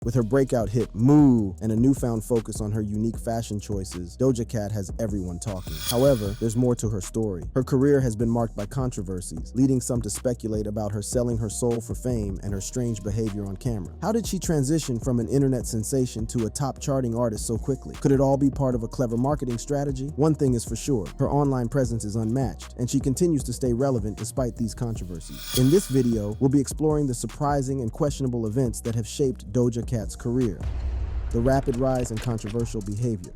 With her breakout hit Moo and a newfound focus on her unique fashion choices, Doja Cat has everyone talking. However, there's more to her story. Her career has been marked by controversies, leading some to speculate about her selling her soul for fame and her strange behavior on camera. How did she transition from an internet sensation to a top charting artist so quickly? Could it all be part of a clever marketing strategy? One thing is for sure, her online presence is unmatched, and she continues to stay relevant despite these controversies. In this video, we'll be exploring the surprising and questionable events that have shaped Doja Cat's career. The rapid rise in controversial behavior.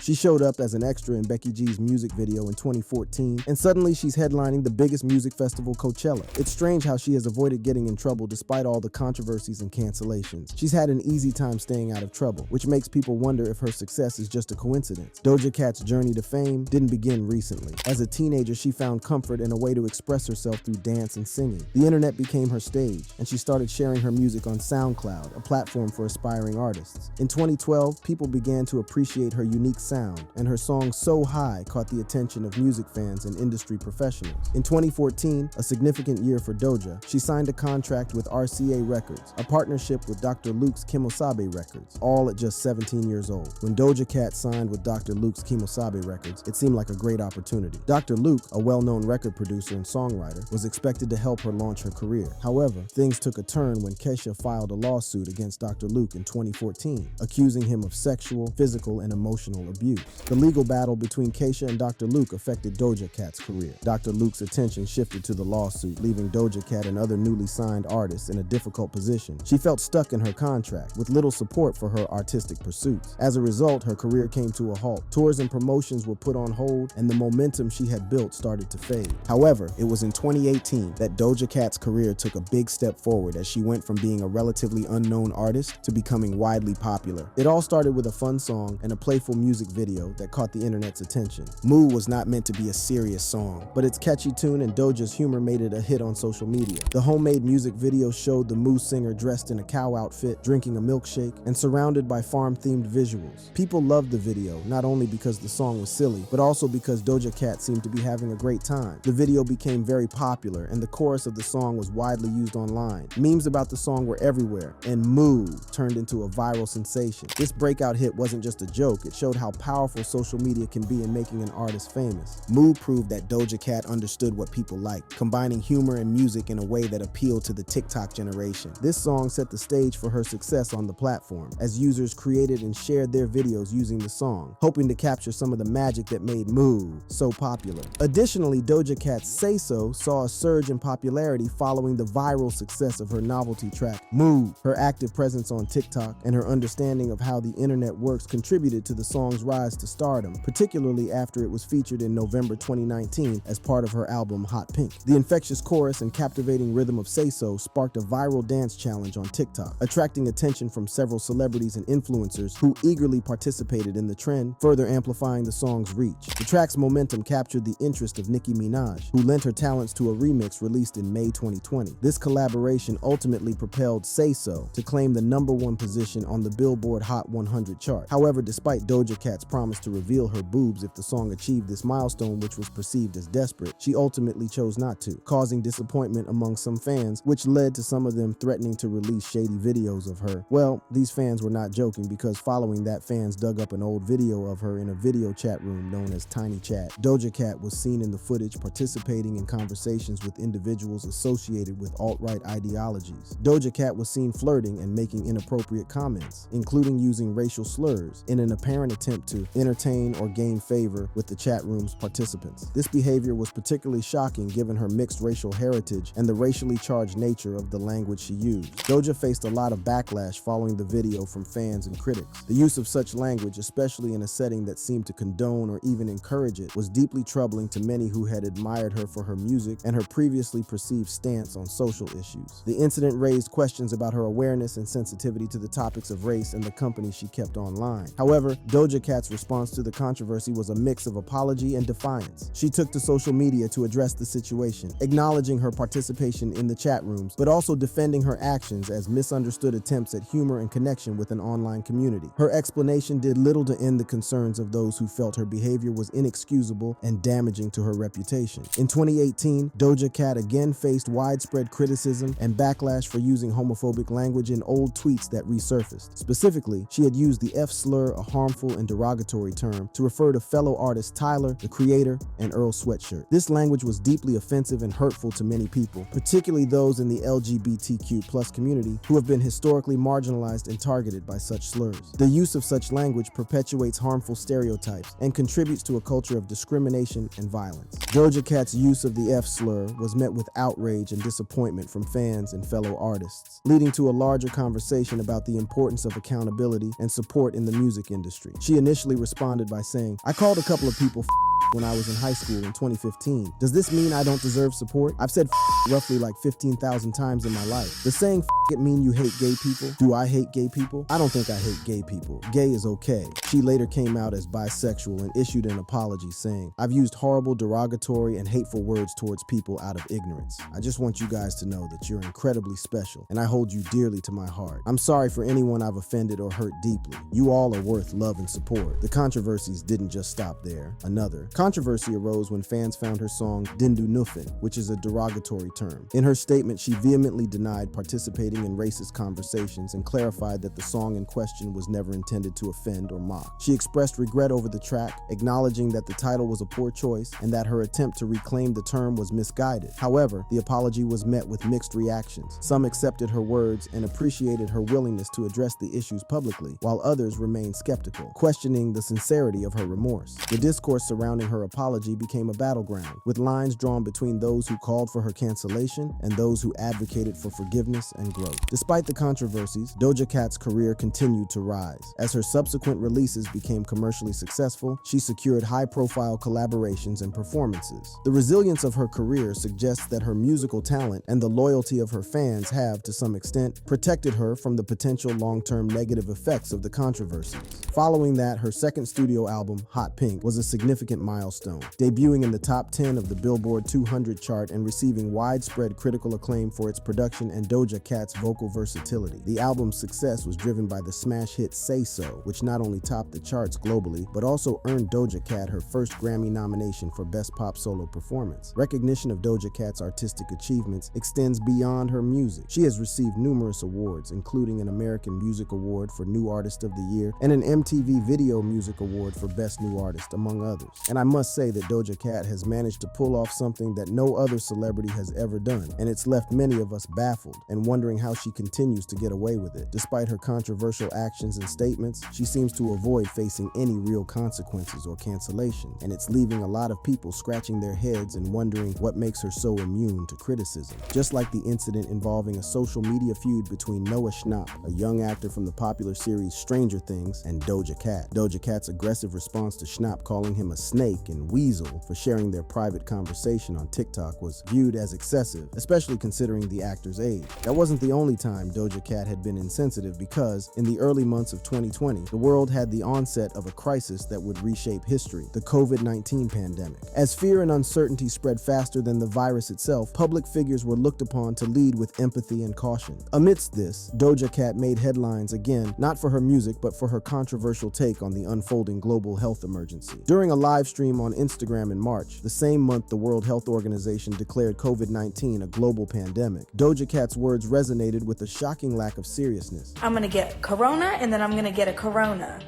She showed up as an extra in Becky G's music video in 2014, and suddenly she's headlining the biggest music festival, Coachella. It's strange how she has avoided getting in trouble despite all the controversies and cancellations. She's had an easy time staying out of trouble, which makes people wonder if her success is just a coincidence. Doja Cat's journey to fame didn't begin recently. As a teenager, she found comfort in a way to express herself through dance and singing. The internet became her stage, and she started sharing her music on SoundCloud, a platform for aspiring artists. In 2012, people began to appreciate her unique sound, and her song So High caught the attention of music fans and industry professionals. In 2014, a significant year for Doja, she signed a contract with RCA Records, a partnership with Dr. Luke's Kimosabe Records, all at just 17 years old. When Doja Cat signed with Dr. Luke's Kimosabe Records, it seemed like a great opportunity. Dr. Luke, a well-known record producer and songwriter, was expected to help her launch her career. However, things took a turn when Kesha filed a lawsuit against Dr. Luke in 2014, accusing him of sexual, physical, and emotional abuse. The legal battle between Kesha and Dr. Luke affected Doja Cat's career. Dr. Luke's attention shifted to the lawsuit, leaving Doja Cat and other newly signed artists in a difficult position. She felt stuck in her contract, with little support for her artistic pursuits. As a result, her career came to a halt. Tours and promotions were put on hold, and the momentum she had built started to fade. However, it was in 2018 that Doja Cat's career took a big step forward as she went from being a relatively unknown artist to becoming widely popular. It all started with a fun song and a playful music video that caught the internet's attention. Moo was not meant to be a serious song, but its catchy tune and Doja's humor made it a hit on social media. The homemade music video showed the Moo singer dressed in a cow outfit, drinking a milkshake, and surrounded by farm-themed visuals. People loved the video, not only because the song was silly, but also because Doja Cat seemed to be having a great time. The video became very popular, and the chorus of the song was widely used online. Memes about the song were everywhere, and Moo turned into a viral sensation. This breakout hit wasn't just a joke, it showed how powerful social media can be in making an artist famous. Moo proved that Doja Cat understood what people liked, combining humor and music in a way that appealed to the TikTok generation. This song set the stage for her success on the platform, as users created and shared their videos using the song, hoping to capture some of the magic that made Moo so popular. Additionally, Doja Cat's Say So saw a surge in popularity following the viral success of her novelty track, Moo. Her active presence on TikTok and her understanding of how the internet works contributed to the song's rise to stardom, particularly after it was featured in November 2019 as part of her album Hot Pink. The infectious chorus and captivating rhythm of Say So sparked a viral dance challenge on TikTok, attracting attention from several celebrities and influencers who eagerly participated in the trend, further amplifying the song's reach. The track's momentum captured the interest of Nicki Minaj, who lent her talents to a remix released in May 2020. This collaboration ultimately propelled Say So to claim the #1 position on the Billboard Hot 100 chart. However, despite Doja Cat's promise to reveal her boobs if the song achieved this milestone, which was perceived as desperate, she ultimately chose not to, causing disappointment among some fans, which led to some of them threatening to release shady videos of her. Well, these fans were not joking, because following that, fans dug up an old video of her in a video chat room known as Tiny Chat. Doja Cat was seen in the footage participating in conversations with individuals associated with alt-right ideologies. Doja Cat was seen flirting and making inappropriate comments, including using racial slurs, in an apparent attempt to entertain or gain favor with the chat room's participants. This behavior was particularly shocking given her mixed racial heritage and the racially charged nature of the language she used. Doja faced a lot of backlash following the video from fans and critics. The use of such language, especially in a setting that seemed to condone or even encourage it, was deeply troubling to many who had admired her for her music and her previously perceived stance on social issues. The incident raised questions about her awareness and sensitivity to the topics of race and the company she kept online. However, Doja Cat's response to the controversy was a mix of apology and defiance. She took to social media to address the situation, acknowledging her participation in the chat rooms, but also defending her actions as misunderstood attempts at humor and connection with an online community. Her explanation did little to end the concerns of those who felt her behavior was inexcusable and damaging to her reputation. In 2018, Doja Cat again faced widespread criticism and backlash for using homophobic language in old tweets that resurfaced. Specifically, she had used the F slur, a harmful and derogatory term, to refer to fellow artists Tyler, the Creator, and Earl Sweatshirt. This language was deeply offensive and hurtful to many people, particularly those in the LGBTQ+ community who have been historically marginalized and targeted by such slurs. The use of such language perpetuates harmful stereotypes and contributes to a culture of discrimination and violence. Doja Cat's use of the F slur was met with outrage and disappointment from fans and fellow artists, leading to a larger conversation about the importance of accountability and support in the music industry. She initially responded by saying, "I called a couple of people when I was in high school in 2015. Does this mean I don't deserve support? I've said roughly like 15,000 times in my life. Does saying it mean you hate gay people? Do I hate gay people? I don't think I hate gay people. Gay is okay." She later came out as bisexual and issued an apology saying, "I've used horrible, derogatory, and hateful words towards people out of ignorance. I just want you guys to know that you're incredibly special, and I hold you dearly to my heart. I'm sorry for anyone I've offended or hurt deeply. You all are worth love and support." The controversies didn't just stop there. Another controversy arose when fans found her song "Dindu Nuffin," which is a derogatory term. In her statement, she vehemently denied participating in racist conversations and clarified that the song in question was never intended to offend or mock. She expressed regret over the track, acknowledging that the title was a poor choice and that her attempt to reclaim the term was misguided. However, the apology was met with mixed reactions. Some accepted her words and appreciated her willingness to address the issues publicly, while others remained skeptical, questioning the sincerity of her remorse. The discourse surrounding her apology became a battleground, with lines drawn between those who called for her cancellation and those who advocated for forgiveness and growth. Despite the controversies, Doja Cat's career continued to rise. As her subsequent releases became commercially successful, she secured high-profile collaborations and performances. The resilience of her career suggests that her musical talent and the loyalty of her fans have, to some extent, protected her from the potential long-term negative effects of the controversies. Following that, her second studio album, Hot Pink, was a significant milestone, debuting in the top 10 of the Billboard 200 chart and receiving widespread critical acclaim for its production and Doja Cat's vocal versatility. The album's success was driven by the smash hit Say So, which not only topped the charts globally, but also earned Doja Cat her first Grammy nomination for Best Pop Solo Performance. Recognition of Doja Cat's artistic achievements extends beyond her music. She has received numerous awards, including an American Music Award for New Artist of the Year and an MTV Video Music Award for Best New Artist, among others. And I must say that Doja Cat has managed to pull off something that no other celebrity has ever done, and it's left many of us baffled and wondering how she continues to get away with it. Despite her controversial actions and statements, she seems to avoid facing any real consequences or cancellation, and it's leaving a lot of people scratching their heads and wondering what makes her so immune to criticism. Just like the incident involving a social media feud between Noah Schnapp, a young actor from the popular series Stranger Things, and Doja Cat. Doja Cat's aggressive response to Schnapp calling him a snake and weasel for sharing their private conversation on TikTok was viewed as excessive, especially considering the actor's age. That wasn't the only time Doja Cat had been insensitive, because in the early months of 2020, the world had the onset of a crisis that would reshape history, the COVID-19 pandemic. As fear and uncertainty spread faster than the virus itself, public figures were looked upon to lead with empathy and caution. Amidst this, Doja Cat made headlines again, not for her music, but for her controversial take on the unfolding global health emergency. During a live stream on Instagram in March, the same month the World Health Organization declared COVID-19 a global pandemic, Doja Cat's words resonated with a shocking lack of seriousness. "I'm gonna get corona and then I'm gonna get a corona.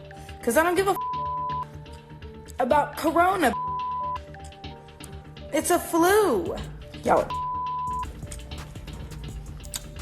Cause I don't give a about corona. It's a flu. Y'all.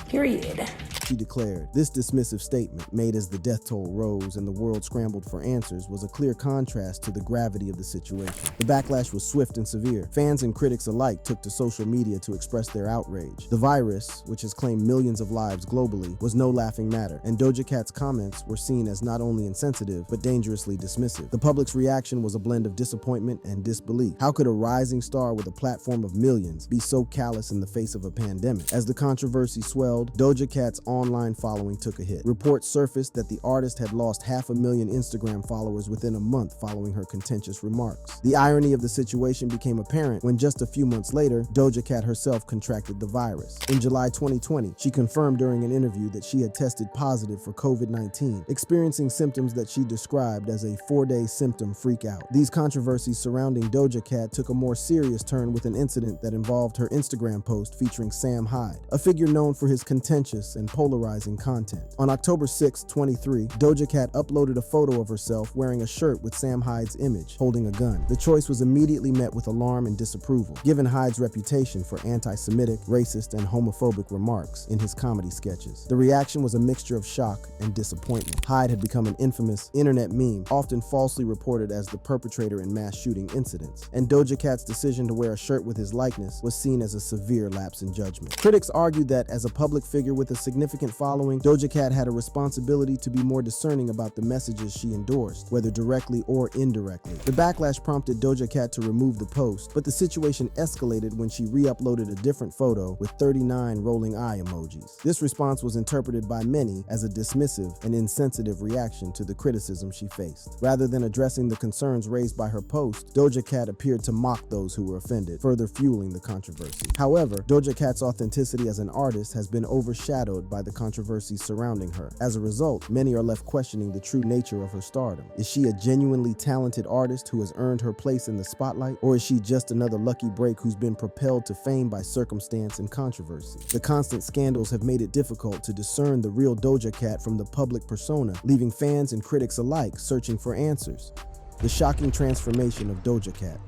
Period." She declared. This dismissive statement, made as the death toll rose and the world scrambled for answers, was a clear contrast to the gravity of the situation. The backlash was swift and severe. Fans and critics alike took to social media to express their outrage. The virus, which has claimed millions of lives globally, was no laughing matter, and Doja Cat's comments were seen as not only insensitive, but dangerously dismissive. The public's reaction was a blend of disappointment and disbelief. How could a rising star with a platform of millions be so callous in the face of a pandemic? As the controversy swelled, Doja Cat's online following took a hit. Reports surfaced that the artist had lost 500,000 Instagram followers within a month following her contentious remarks. The irony of the situation became apparent when just a few months later, Doja Cat herself contracted the virus. In July 2020, she confirmed during an interview that she had tested positive for COVID-19, experiencing symptoms that she described as a 4-day symptom freakout. These controversies surrounding Doja Cat took a more serious turn with an incident that involved her Instagram post featuring Sam Hyde, a figure known for his contentious and polarizing content. On October 6, 2023, Doja Cat uploaded a photo of herself wearing a shirt with Sam Hyde's image, holding a gun. The choice was immediately met with alarm and disapproval, given Hyde's reputation for anti-Semitic, racist, and homophobic remarks in his comedy sketches. The reaction was a mixture of shock and disappointment. Hyde had become an infamous internet meme, often falsely reported as the perpetrator in mass shooting incidents, and Doja Cat's decision to wear a shirt with his likeness was seen as a severe lapse in judgment. Critics argued that as a public figure with a significant following, Doja Cat had a responsibility to be more discerning about the messages she endorsed, whether directly or indirectly. The backlash prompted Doja Cat to remove the post, but the situation escalated when she re-uploaded a different photo with 39 rolling eye emojis. This response was interpreted by many as a dismissive and insensitive reaction to the criticism she faced. Rather than addressing the concerns raised by her post, Doja Cat appeared to mock those who were offended, further fueling the controversy. However, Doja Cat's authenticity as an artist has been overshadowed by the controversies surrounding her. As a result, many are left questioning the true nature of her stardom. Is she a genuinely talented artist who has earned her place in the spotlight, or is she just another lucky break who's been propelled to fame by circumstance and controversy? The constant scandals have made it difficult to discern the real Doja Cat from the public persona, leaving fans and critics alike searching for answers. The shocking transformation of Doja Cat.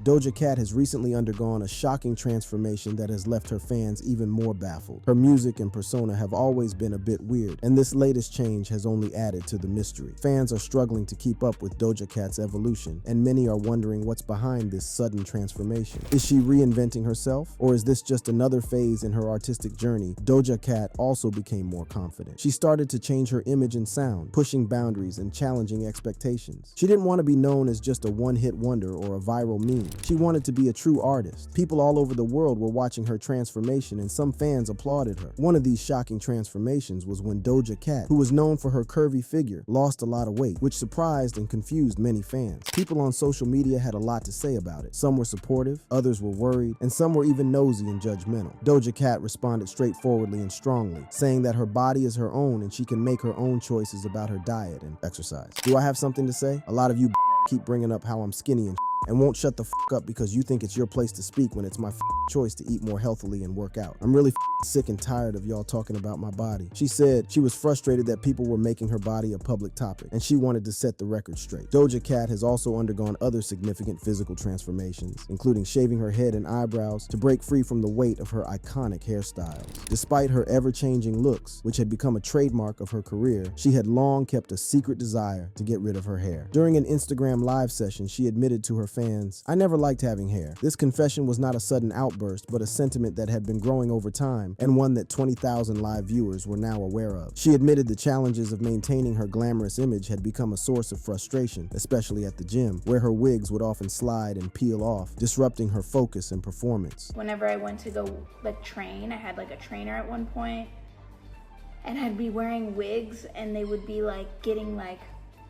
Doja Cat has recently undergone a shocking transformation that has left her fans even more baffled. Her music and persona have always been a bit weird, and this latest change has only added to the mystery. Fans are struggling to keep up with Doja Cat's evolution, and many are wondering what's behind this sudden transformation. Is she reinventing herself, or is this just another phase in her artistic journey? Doja Cat also became more confident. She started to change her image and sound, pushing boundaries and challenging expectations. She didn't want to be known as just a one-hit wonder or a viral meme. She wanted to be a true artist. People all over the world were watching her transformation, and some fans applauded her. One of these shocking transformations was when Doja Cat, who was known for her curvy figure, lost a lot of weight, which surprised and confused many fans. People on social media had a lot to say about it. Some were supportive, others were worried, and some were even nosy and judgmental. Doja Cat responded straightforwardly and strongly, saying that her body is her own and she can make her own choices about her diet and exercise. Do I have something to say? A lot of you keep bringing up how I'm skinny and won't shut the up because you think it's your place to speak when it's my choice to eat more healthily and work out. I'm really sick and tired of y'all talking about my body. She said she was frustrated that people were making her body a public topic, and she wanted to set the record straight. Doja Cat has also undergone other significant physical transformations, including shaving her head and eyebrows to break free from the weight of her iconic hairstyles. Despite her ever-changing looks, which had become a trademark of her career, she had long kept a secret desire to get rid of her hair. During an Instagram live session, she admitted to her fans, "I never liked having hair." This confession was not a sudden outburst, but a sentiment that had been growing over time, and one that 20,000 live viewers were now aware of. She admitted the challenges of maintaining her glamorous image had become a source of frustration, especially at the gym, where her wigs would often slide and peel off, disrupting her focus and performance. Whenever I went to go train, I had a trainer at one point, and I'd be wearing wigs and they would be getting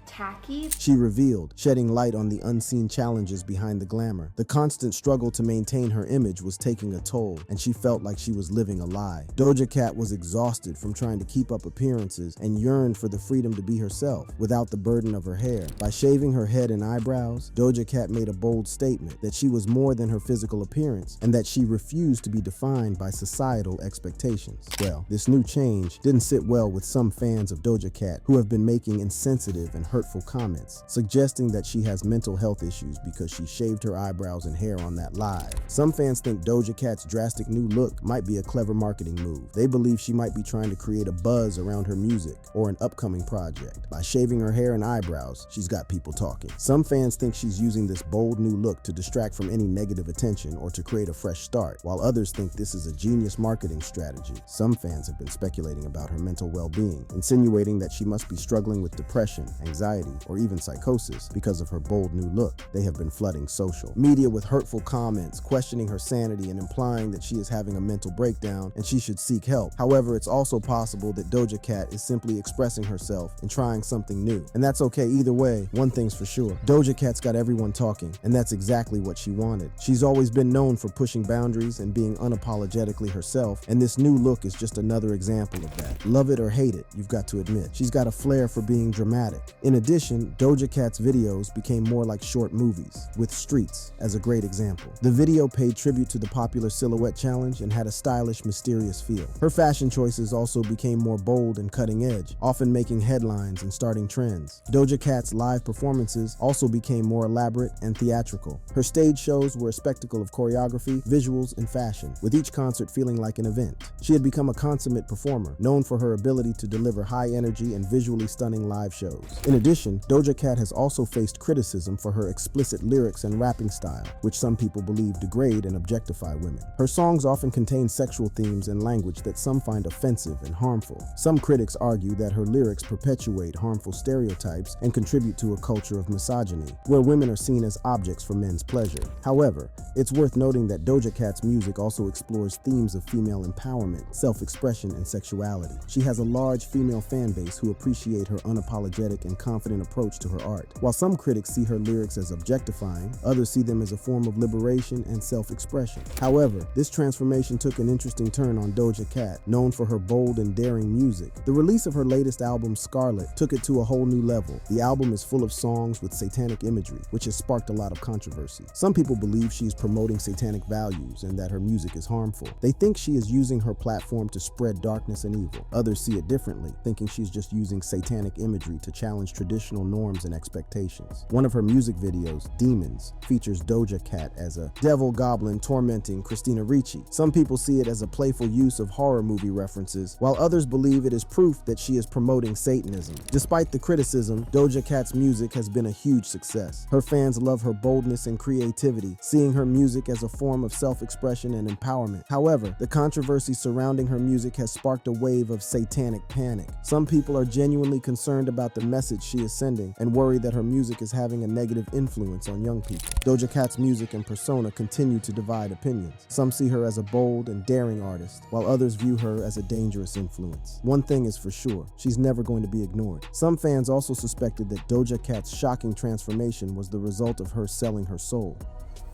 tacky. She revealed, shedding light on the unseen challenges behind the glamour. The constant struggle to maintain her image was taking a toll, and she felt like she was living a lie. Doja Cat was exhausted from trying to keep up appearances and yearned for the freedom to be herself without the burden of her hair. By shaving her head and eyebrows, Doja Cat made a bold statement that she was more than her physical appearance and that she refused to be defined by societal expectations. Well, this new change didn't sit well with some fans of Doja Cat who have been making insensitive and hurtful comments, suggesting that she has mental health issues because she shaved her eyebrows and hair on that live. Some fans think Doja Cat's drastic new look might be a clever marketing move. They believe she might be trying to create a buzz around her music or an upcoming project. By shaving her hair and eyebrows, she's got people talking. Some fans think she's using this bold new look to distract from any negative attention or to create a fresh start, while others think this is a genius marketing strategy. Some fans have been speculating about her mental well-being, insinuating that she must be struggling with depression, anxiety, anxiety or even psychosis because of her bold new look. They have been flooding social media with hurtful comments, questioning her sanity and implying that she is having a mental breakdown and she should seek help. However, it's also possible that Doja Cat is simply expressing herself and trying something new. And that's okay either way. One thing's for sure, Doja Cat's got everyone talking, and that's exactly what she wanted. She's always been known for pushing boundaries and being unapologetically herself, and this new look is just another example of that. Love it or hate it, you've got to admit, she's got a flair for being dramatic. In addition, Doja Cat's videos became more like short movies, with Streets as a great example. The video paid tribute to the popular silhouette challenge and had a stylish, mysterious feel. Her fashion choices also became more bold and cutting edge, often making headlines and starting trends. Doja Cat's live performances also became more elaborate and theatrical. Her stage shows were a spectacle of choreography, visuals, and fashion, with each concert feeling like an event. She had become a consummate performer, known for her ability to deliver high energy and visually stunning live shows. In addition, Doja Cat has also faced criticism for her explicit lyrics and rapping style, which some people believe degrade and objectify women. Her songs often contain sexual themes and language that some find offensive and harmful. Some critics argue that her lyrics perpetuate harmful stereotypes and contribute to a culture of misogyny, where women are seen as objects for men's pleasure. However, it's worth noting that Doja Cat's music also explores themes of female empowerment, self-expression, and sexuality. She has a large female fan base who appreciate her unapologetic and confident approach to her art. While some critics see her lyrics as objectifying, others see them as a form of liberation and self-expression. However, this transformation took an interesting turn on Doja Cat, known for her bold and daring music. The release of her latest album, Scarlet, took it to a whole new level. The album is full of songs with satanic imagery, which has sparked a lot of controversy. Some people believe she is promoting satanic values and that her music is harmful. They think she is using her platform to spread darkness and evil. Others see it differently, thinking she's just using satanic imagery to challenge traditional norms and expectations. One of her music videos, Demons, features Doja Cat as a devil goblin tormenting Christina Ricci. Some people see it as a playful use of horror movie references, while others believe it is proof that she is promoting Satanism. Despite the criticism, Doja Cat's music has been a huge success. Her fans love her boldness and creativity, seeing her music as a form of self-expression and empowerment. However, the controversy surrounding her music has sparked a wave of satanic panic. Some people are genuinely concerned about the message she is sending and worry that her music is having a negative influence on young people. Doja Cat's music and persona continue to divide opinions. Some see her as a bold and daring artist, while others view her as a dangerous influence. One thing is for sure, she's never going to be ignored. Some fans also suspected that Doja Cat's shocking transformation was the result of her selling her soul.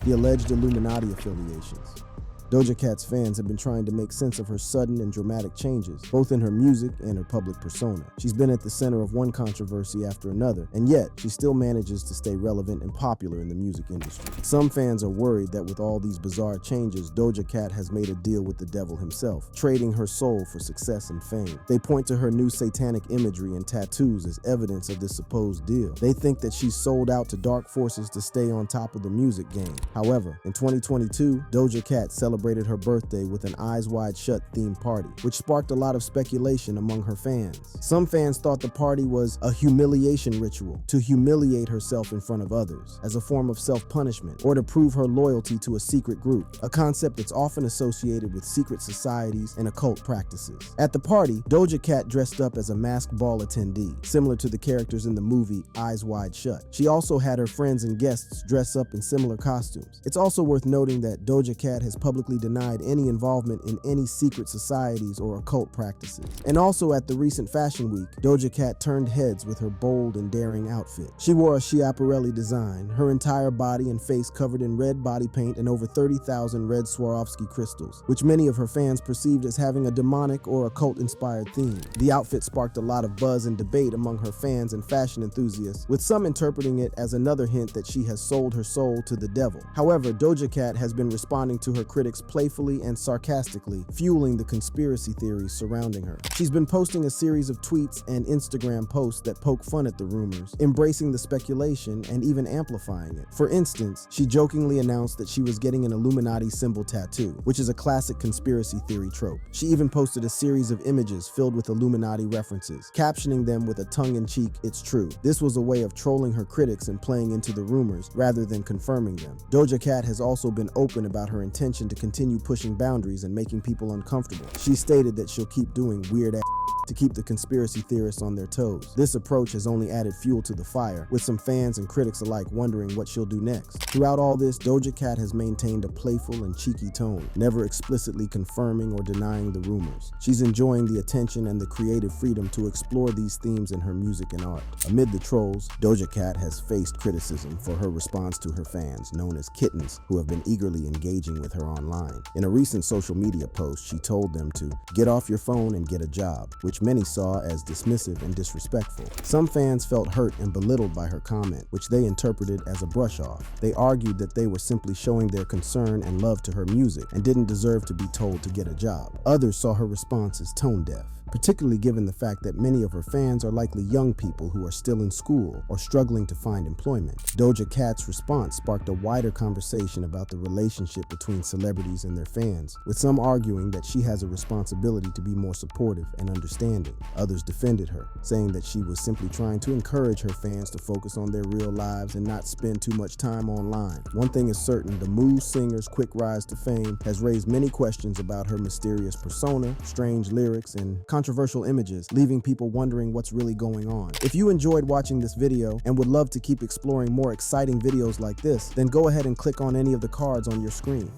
The alleged Illuminati affiliations. Doja Cat's fans have been trying to make sense of her sudden and dramatic changes, both in her music and her public persona. She's been at the center of one controversy after another, and yet she still manages to stay relevant and popular in the music industry. Some fans are worried that with all these bizarre changes, Doja Cat has made a deal with the devil himself, trading her soul for success and fame. They point to her new satanic imagery and tattoos as evidence of this supposed deal. They think that she's sold out to dark forces to stay on top of the music game. However, in 2022, Doja Cat celebrated her birthday with an Eyes Wide Shut themed party, which sparked a lot of speculation among her fans. Some fans thought the party was a humiliation ritual to humiliate herself in front of others, as a form of self-punishment, or to prove her loyalty to a secret group, a concept that's often associated with secret societies and occult practices. At the party, Doja Cat dressed up as a masked ball attendee, similar to the characters in the movie Eyes Wide Shut. She also had her friends and guests dress up in similar costumes. It's also worth noting that Doja Cat has publicly denied any involvement in any secret societies or occult practices. And also at the recent Fashion Week, Doja Cat turned heads with her bold and daring outfit. She wore a Schiaparelli design, her entire body and face covered in red body paint and over 30,000 red Swarovski crystals, which many of her fans perceived as having a demonic or occult-inspired theme. The outfit sparked a lot of buzz and debate among her fans and fashion enthusiasts, with some interpreting it as another hint that she has sold her soul to the devil. However, Doja Cat has been responding to her critics playfully and sarcastically, fueling the conspiracy theories surrounding her. She's been posting a series of tweets and Instagram posts that poke fun at the rumors, embracing the speculation and even amplifying it. For instance, she jokingly announced that she was getting an Illuminati symbol tattoo, which is a classic conspiracy theory trope. She even posted a series of images filled with Illuminati references, captioning them with a tongue-in-cheek, "It's true." This was a way of trolling her critics and playing into the rumors rather than confirming them. Doja Cat has also been open about her intention to continue pushing boundaries and making people uncomfortable. She stated that she'll keep doing weird ass to keep the conspiracy theorists on their toes. This approach has only added fuel to the fire, with some fans and critics alike wondering what she'll do next. Throughout all this, Doja Cat has maintained a playful and cheeky tone, never explicitly confirming or denying the rumors. She's enjoying the attention and the creative freedom to explore these themes in her music and art. Amid the trolls, Doja Cat has faced criticism for her response to her fans, known as kittens, who have been eagerly engaging with her online. In a recent social media post, she told them to get off your phone and get a job, which many saw as dismissive and disrespectful. Some fans felt hurt and belittled by her comment, which they interpreted as a brush-off. They argued that they were simply showing their concern and love to her music and didn't deserve to be told to get a job. Others saw her response as tone-deaf, particularly given the fact that many of her fans are likely young people who are still in school or struggling to find employment. Doja Cat's response sparked a wider conversation about the relationship between celebrities and their fans, with some arguing that she has a responsibility to be more supportive and understanding. Others defended her, saying that she was simply trying to encourage her fans to focus on their real lives and not spend too much time online. One thing is certain, the Moose singer's quick rise to fame has raised many questions about her mysterious persona, strange lyrics, and controversial images, leaving people wondering what's really going on. If you enjoyed watching this video and would love to keep exploring more exciting videos like this, then go ahead and click on any of the cards on your screen.